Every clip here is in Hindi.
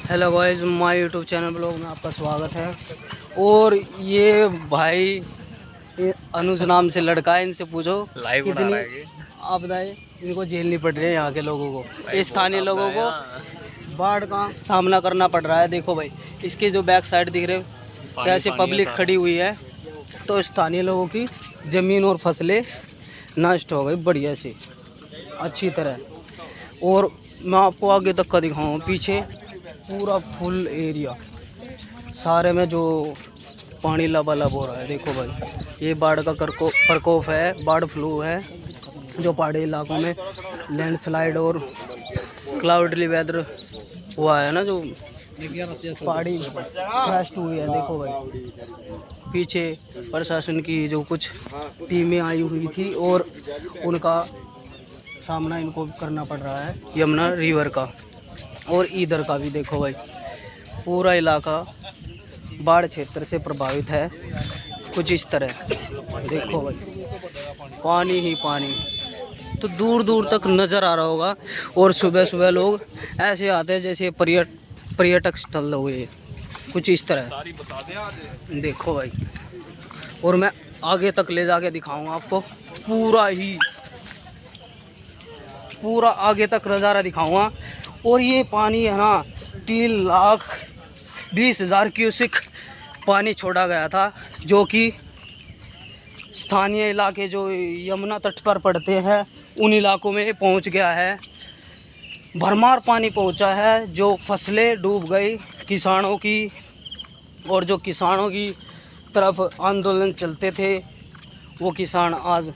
Hello guys, my YouTube channel blog में आपका स्वागत है। और ये भाई ये अनुज नाम से लड़का है, इनसे पूछो लाइव बना कितनी रहा है कि आप बताए इनको झेलनी पड़ रही है यहाँ के लोगों को, भाई बहुत स्थानीय आपदा लोगों है को यहाँ। बाढ़ का सामना करना पड़ रहा है। देखो भाई, इसके जो बैक साइड दिख रहे हो पानी कैसे पानी है पब्लिक सारा। खड़ी हुई है। तो स्थानीय लोगों की ज़मीन और फसलें नष्ट हो गई बढ़िया से अच्छी तरह। और मैं आपको आगे तक का दिखाऊँ, पीछे पूरा फुल एरिया सारे में जो पानी लबालब हो रहा है। देखो भाई, ये बाढ़ का प्रकोप है, बर्ड फ्लू है जो पहाड़ी इलाकों में लैंडस्लाइड और क्लाउडली वेदर हुआ है ना, जो पहाड़ी क्रस्ट हुई है। देखो भाई, पीछे प्रशासन की जो कुछ टीमें आई हुई थी और उनका सामना इनको करना पड़ रहा है यमुना रिवर का। और इधर का भी देखो भाई, पूरा इलाका बाढ़ क्षेत्र से प्रभावित है कुछ इस तरह। देखो भाई, पानी ही पानी तो दूर दूर तक नज़र आ रहा होगा। और सुबह सुबह लोग ऐसे आते हैं जैसे पर्यटक स्थल हुए कुछ इस तरह। देखो भाई, और मैं आगे तक ले जाके दिखाऊंगा आपको, पूरा आगे तक नज़ारा दिखाऊंगा। और ये पानी है ना, 3,20,000 क्यूसिक पानी छोड़ा गया था, जो कि स्थानीय इलाके जो यमुना तट पर पड़ते हैं उन इलाकों में पहुंच गया है। भरमार पानी पहुंचा है, जो फसलें डूब गई किसानों की। और जो किसानों की तरफ आंदोलन चलते थे वो किसान आज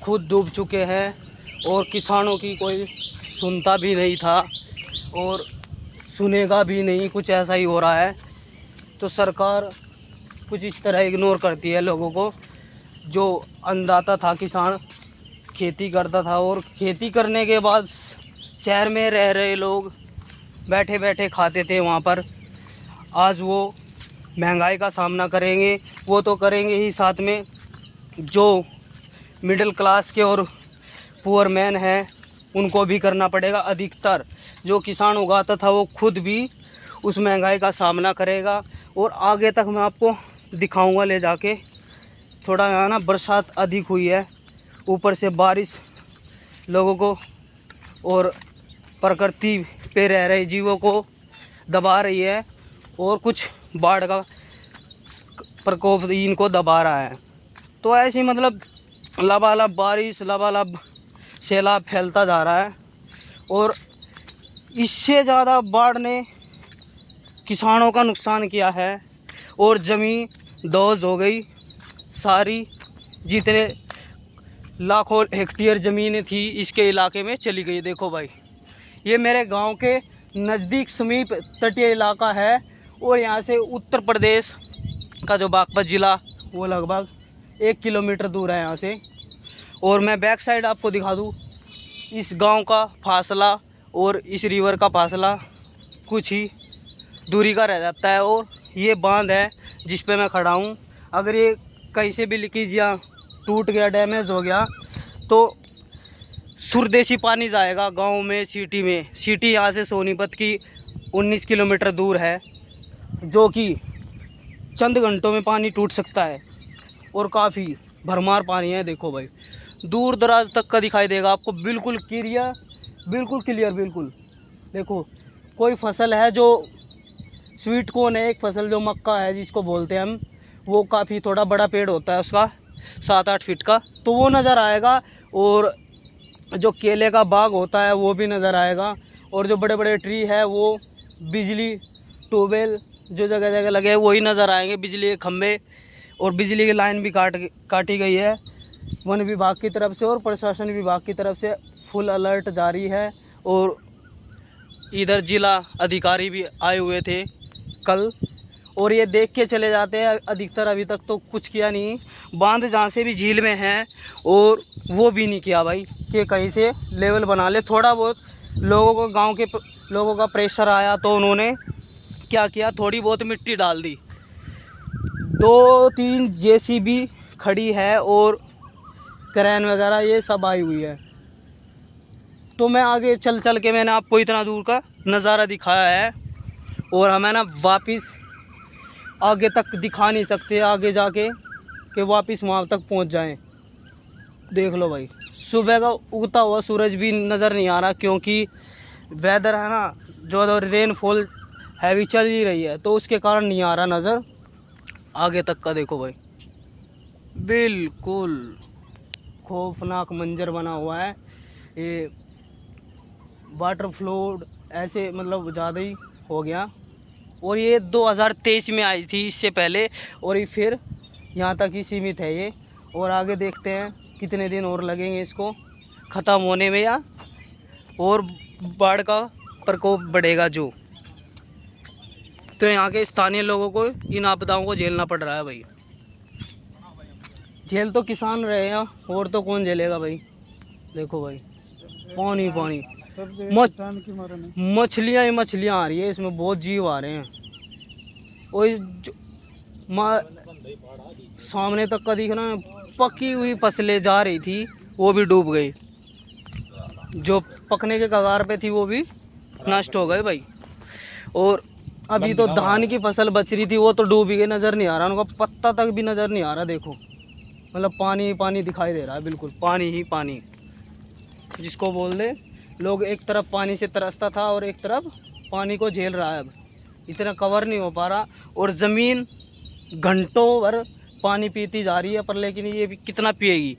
खुद डूब चुके हैं। और किसानों की कोई सुनता भी नहीं था और सुनेगा भी नहीं, कुछ ऐसा ही हो रहा है। तो सरकार कुछ इस तरह इग्नोर करती है लोगों को। जो अन्नदाता था, किसान खेती करता था और खेती करने के बाद शहर में रह रहे लोग बैठे बैठे खाते थे वहाँ पर, आज वो महंगाई का सामना करेंगे। वो तो करेंगे ही, साथ में जो मिडिल क्लास के और पुअर मैन हैं उनको भी करना पड़ेगा। अधिकतर जो किसान उगाता था वो खुद भी उस महंगाई का सामना करेगा। और आगे तक मैं आपको दिखाऊंगा ले जाके। थोड़ा यहाँ ना बरसात अधिक हुई है, ऊपर से बारिश लोगों को और प्रकृति पे रह रहे जीवों को दबा रही है और कुछ बाढ़ का प्रकोप इनको दबा रहा है। तो ऐसी मतलब लबालब बारिश, लबालब सैलाब फैलता जा रहा है। और इससे ज़्यादा बाढ़ ने किसानों का नुकसान किया है और ज़मीन दोज हो गई सारी। जितने लाखों हेक्टेयर ज़मीनें थी इसके इलाके में चली गई। देखो भाई, ये मेरे गांव के नज़दीक समीप तटीय इलाका है और यहाँ से उत्तर प्रदेश का जो बागपत ज़िला वो लगभग 1 किलोमीटर दूर है यहाँ से। और मैं बैक साइड आपको दिखा दूँ, इस गांव का फासला और इस रिवर का फासला कुछ ही दूरी का रह जाता है। और ये बांध है जिस पे मैं खड़ा हूँ, अगर ये कहीं से भी लीकेज या टूट गया, डैमेज हो गया, तो सुरदेशी पानी जाएगा गांव में, सिटी में। सिटी यहाँ से सोनीपत की 19 किलोमीटर दूर है, जो कि चंद घंटों में पानी टूट सकता है और काफ़ी भरमार पानी है। देखो भाई, दूर दराज तक का दिखाई देगा आपको, बिल्कुल क्लियर, बिल्कुल क्लियर, बिल्कुल। देखो, कोई फसल है जो स्वीट कॉर्न है, एक फसल जो मक्का है जिसको बोलते हैं हम, वो काफ़ी थोड़ा बड़ा पेड़ होता है उसका 7-8 फीट का, तो वो नज़र आएगा। और जो केले का बाग होता है वो भी नज़र आएगा। और जो बड़े बड़े ट्री है वो बिजली ट्यूबवेल जो जगह जगह लगे हैं वही नज़र आएंगे, बिजली के खंभे। और बिजली की लाइन भी काटी गई है वन विभाग की तरफ से और प्रशासन विभाग की तरफ से फुल अलर्ट जारी है। और इधर जिला अधिकारी भी आए हुए थे कल और ये देख के चले जाते हैं अधिकतर। अभी तक तो कुछ किया नहीं, बांध जहाँ से भी झील में है और वो भी नहीं किया भाई कि कहीं से लेवल बना ले। थोड़ा बहुत लोगों को, गांव के लोगों का प्रेशर आया तो उन्होंने क्या किया, थोड़ी बहुत मिट्टी डाल दी। 2-3 जेसीबी खड़ी है और क्रेन वगैरह ये सब आई हुई है। तो मैं आगे चल चल के मैंने आपको इतना दूर का नज़ारा दिखाया है और हमें ना वापस आगे तक दिखा नहीं सकते, आगे जाके कि वापस वहाँ तक पहुँच जाएं। देख लो भाई, सुबह का उगता हुआ सूरज भी नज़र नहीं आ रहा, क्योंकि वेदर है ना जो रेनफॉल हैवी चल ही रही है, तो उसके कारण नहीं आ रहा नज़र आगे तक का। देखो भाई, बिल्कुल खौफनाक मंजर बना हुआ है। ये वाटर फ्लो ऐसे मतलब ज़्यादा ही हो गया। और ये 2023 में आई थी, इससे पहले, और ये फिर यहाँ तक ही सीमित है ये। और आगे देखते हैं कितने दिन और लगेंगे इसको ख़त्म होने में, या और बाढ़ का प्रकोप बढ़ेगा जो। तो यहाँ के स्थानीय लोगों को इन आपदाओं को झेलना पड़ रहा है भाई। झेल तो किसान रहे हैं, और तो कौन झेलेगा भाई। देखो भाई, पानी पानी, मछलियाँ ही मछलियाँ आ रही है इसमें, बहुत जीव आ रहे हैं। और सामने तक का दिख रहा है, पकी हुई फसलें जा रही थी वो भी डूब गई, जो पकने के कगार पे थी वो भी नष्ट हो गए भाई। और अभी तो धान की फसल बच रही थी, वो तो डूब ही गई, नज़र नहीं आ रहा, उनका पत्ता तक भी नज़र नहीं आ रहा। देखो मतलब पानी ही पानी दिखाई दे रहा है, बिल्कुल पानी ही पानी, जिसको बोल दे लोग। एक तरफ पानी से तरसता था और एक तरफ पानी को झेल रहा है। अब इतना कवर नहीं हो पा रहा, और ज़मीन घंटों भर पानी पीती जा रही है, पर लेकिन ये भी कितना पिएगी।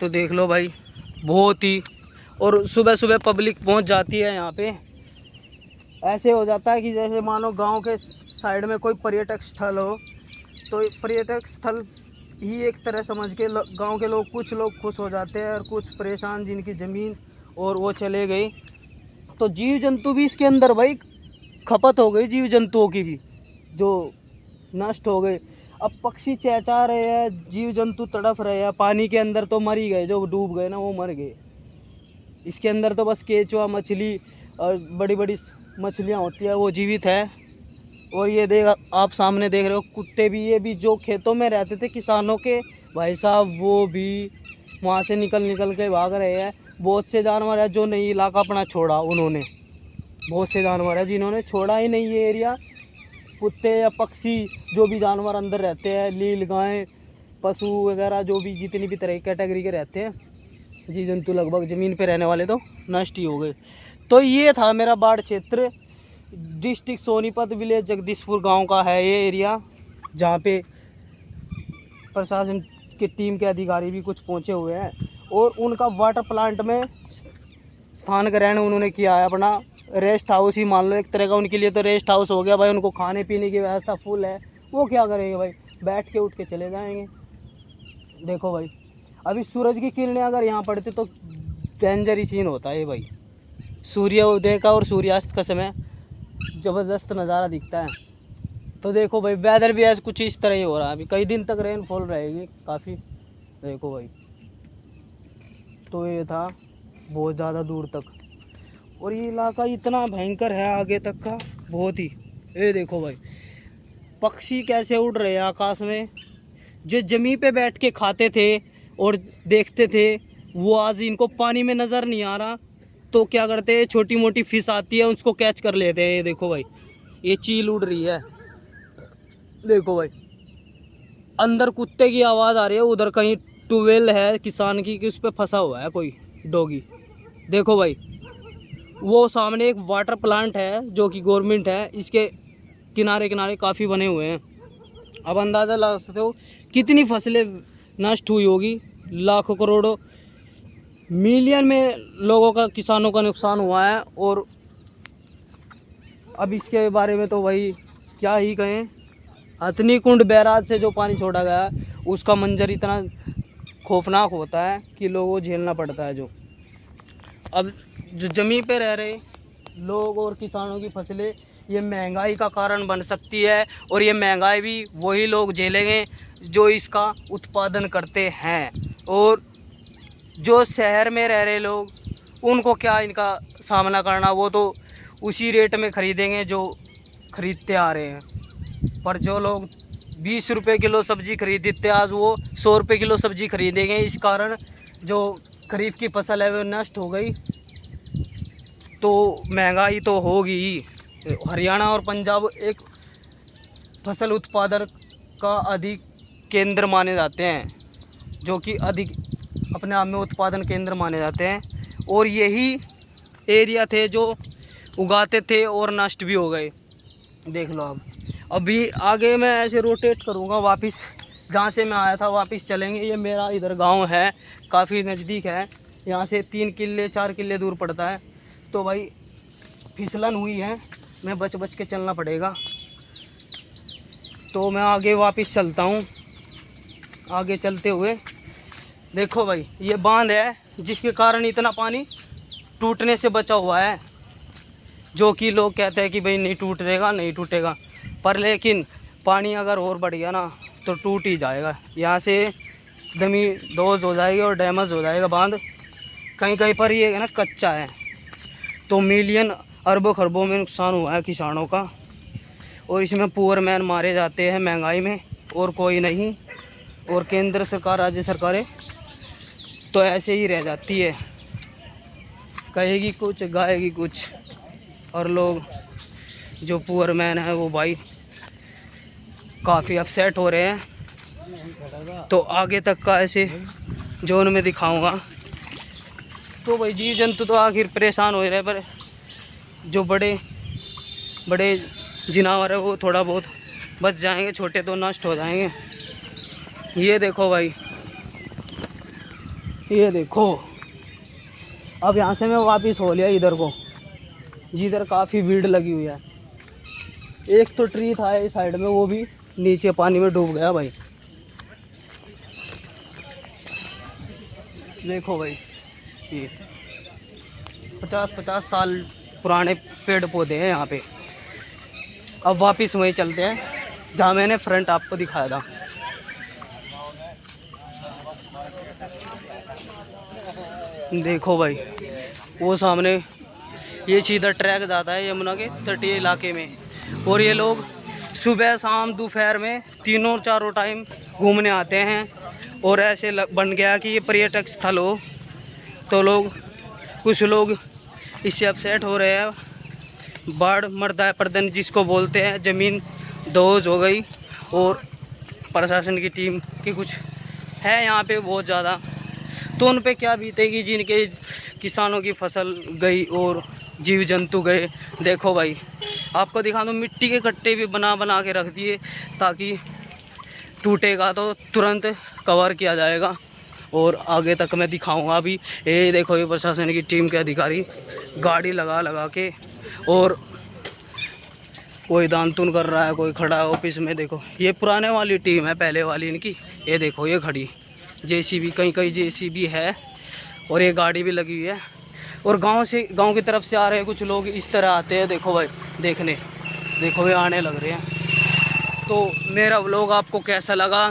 तो देख लो भाई, बहुत ही। और सुबह सुबह पब्लिक पहुंच जाती है यहाँ पे। ऐसे हो जाता है कि जैसे मानो गांव के साइड में कोई पर्यटक स्थल हो, तो पर्यटक स्थल ही एक तरह समझ के गांव के लोग, कुछ लोग खुश हो जाते हैं और कुछ परेशान, जिनकी ज़मीन और वो चले गई। तो जीव जंतु भी इसके अंदर भाई खपत हो गई, जीव जंतुओं की भी जो नष्ट हो गए। अब पक्षी चहचहा रहे हैं, जीव जंतु तड़फ रहे हैं, पानी के अंदर तो मर ही गए, जो डूब गए ना वो मर गए। इसके अंदर तो बस केचुआ मछली और बड़ी बड़ी मछलियाँ होती है वो जीवित है। और ये देख आप सामने देख रहे हो, कुत्ते भी, ये भी जो खेतों में रहते थे किसानों के भाई साहब, वो भी वहाँ से निकल के भाग रहे हैं। बहुत से जानवर है जो नहीं इलाका अपना छोड़ा उन्होंने, बहुत से जानवर है जिन्होंने छोड़ा ही नहीं ये एरिया। कुत्ते या पक्षी, जो भी जानवर अंदर रहते हैं, नील गाय, पशु वगैरह, जो भी जितनी भी तरह की कैटेगरी के रहते हैं जीव जंतु, लगभग ज़मीन पे रहने वाले तो नष्ट ही हो गए। तो ये था मेरा बाढ़ क्षेत्र, डिस्ट्रिक्ट सोनीपत, विलेज जगदीशपुर गांव का है ये एरिया, जहाँ पे प्रशासन की टीम के अधिकारी भी कुछ पहुँचे हुए हैं। और उनका वाटर प्लांट में स्थान ग्रहण उन्होंने किया है, अपना रेस्ट हाउस ही मान लो एक तरह का उनके लिए, तो रेस्ट हाउस हो गया भाई। उनको खाने पीने की व्यवस्था फुल है, वो क्या करेंगे भाई, बैठ के उठ के चले जाएंगे। देखो भाई, अभी सूरज की किरणें अगर यहाँ पड़ती तो डेंजर ही सीन होता है भाई। सूर्योदय का और सूर्यास्त का समय ज़बरदस्त नज़ारा दिखता है। तो देखो भाई, वेदर भी ऐसा कुछ इस तरह ही हो रहा है, अभी कई दिन तक रेनफॉल रहेगी काफ़ी। देखो भाई, तो ये था बहुत ज़्यादा दूर तक, और ये इलाका इतना भयंकर है आगे तक का, बहुत ही। ये देखो भाई, पक्षी कैसे उड़ रहे हैं आकाश में, जो ज़मीन पे बैठ के खाते थे और देखते थे, वो आज इनको पानी में नज़र नहीं आ रहा, तो क्या करते हैं, छोटी मोटी फिश आती है उसको कैच कर लेते हैं। ये देखो भाई, ये चील उड़ रही है। देखो भाई, अंदर कुत्ते की आवाज़ आ रही है, उधर कहीं ट्यूबवेल है किसान की कि उस पर फंसा हुआ है कोई डॉगी। देखो भाई, वो सामने एक वाटर प्लांट है जो कि गवर्नमेंट है, इसके किनारे किनारे काफ़ी बने हुए हैं। अब अंदाज़ा लगा सकते हो कितनी फसलें नष्ट हुई होगी, लाखों करोड़ों मिलियन में लोगों का, किसानों का नुकसान हुआ है। और अब इसके बारे में तो भाई क्या ही कहें, हथनी कुंड बैराज से जो पानी छोड़ा गया उसका मंजर इतना खौफनाक होता है कि लोगों को झेलना पड़ता है। जो अब जो ज़मीन पे रह रहे लोग और किसानों की फसलें, ये महंगाई का कारण बन सकती है, और ये महंगाई भी वही लोग झेलेंगे जो इसका उत्पादन करते हैं। और जो शहर में रह रहे लोग, उनको क्या इनका सामना करना, वो तो उसी रेट में ख़रीदेंगे जो ख़रीदते आ रहे हैं। पर जो लोग 20 रुपये किलो सब्ज़ी खरीदते आज वो 100 रुपये किलो सब्ज़ी खरीदेंगे। इस कारण जो खरीफ की फसल है वो नष्ट हो गई। तो महंगाई तो होगी ही। हरियाणा और पंजाब एक फसल उत्पादन का अधिक केंद्र माने जाते हैं, जो कि अधिक अपने आप में उत्पादन केंद्र माने जाते हैं। और यही एरिया थे जो उगाते थे और नष्ट भी हो गए। देख लो अब अभी आगे मैं ऐसे रोटेट करूँगा, वापस जहाँ से मैं आया था वापस चलेंगे। ये मेरा इधर गांव है, काफ़ी नज़दीक है, यहाँ से 3 किले 4 किले दूर पड़ता है। तो भाई फिसलन हुई है, मैं बच बच के चलना पड़ेगा। तो मैं आगे वापस चलता हूँ। आगे चलते हुए देखो भाई ये बांध है जिसके कारण इतना पानी टूटने से बचा हुआ है, जो कि लोग कहते हैं कि भाई नहीं टूटेगा नहीं टूटेगा, पर लेकिन पानी अगर और बढ़ गया ना तो टूट ही जाएगा। यहाँ से ज़मीन दोज हो जाएगी और डैमेज हो जाएगा बांध। कहीं कहीं पर ये है ना कच्चा है, तो मिलियन अरबों खरबों में नुकसान हुआ है किसानों का। और इसमें पुअर मैन मारे जाते हैं महंगाई में, और कोई नहीं। और केंद्र सरकार राज्य सरकारें तो ऐसे ही रह जाती है, कहेगी कुछ गाएगी कुछ, और लोग जो पुअर मैन है वो भाई काफ़ी अपसेट हो रहे हैं। तो आगे तक का ऐसे जोन में दिखाऊंगा। तो भाई जीव जंतु तो आखिर परेशान हो रहे हैं, पर जो बड़े बड़े जानवर है वो थोड़ा बहुत बच जाएंगे, छोटे तो नष्ट हो जाएंगे। ये देखो भाई, ये देखो। अब यहाँ से मैं वापस हो लिया इधर को, जिधर काफ़ी भीड़ लगी हुई है। एक तो ट्री था इस साइड में, वो भी नीचे पानी में डूब गया भाई। देखो भाई ये 50-50 साल पुराने पेड़ पौधे हैं यहाँ पे। अब वापस वहीं चलते हैं जहाँ मैंने फ्रंट आपको दिखाया था। देखो भाई वो सामने ये सीधा ट्रैक जाता है यमुना के तटीय इलाके में। और ये लोग सुबह शाम दोपहर में तीनों चारों टाइम घूमने आते हैं। और ऐसे बन गया कि ये पर्यटक स्थल हो, तो लोग कुछ लोग इससे अपसेट हो रहे हैं। बाढ़ मर्दा प्रदन जिसको बोलते हैं, ज़मीन दोज हो गई। और प्रशासन की टीम की कुछ है यहाँ पे बहुत ज़्यादा, तो उन पे क्या बीतेगी जिनके किसानों की फसल गई और जीव जंतु गए। देखो भाई आपको दिखा दूँ, मिट्टी के कट्टे भी बना बना के रख दिए ताकि टूटेगा तो तुरंत कवर किया जाएगा। और आगे तक मैं दिखाऊंगा। अभी ये देखो ये प्रशासन की टीम के अधिकारी गाड़ी लगा लगा के, और कोई दान तुन कर रहा है, कोई खड़ा है ऑफिस में। देखो ये पुराने वाली टीम है, पहले वाली इनकी। ये देखो ये खड़ी जेसीबी, कहीं कहीं जेसीबी है, और ये गाड़ी भी लगी हुई है। और गांव की तरफ से आ रहे कुछ लोग इस तरह आते हैं, देखो भाई देखने, देखो ये आने लग रहे हैं। तो मेरा व्लॉग आपको कैसा लगा,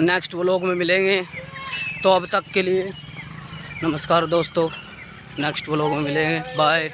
नेक्स्ट व्लॉग में मिलेंगे। तो अब तक के लिए नमस्कार दोस्तों, नेक्स्ट व्लॉग में मिलेंगे, बाय।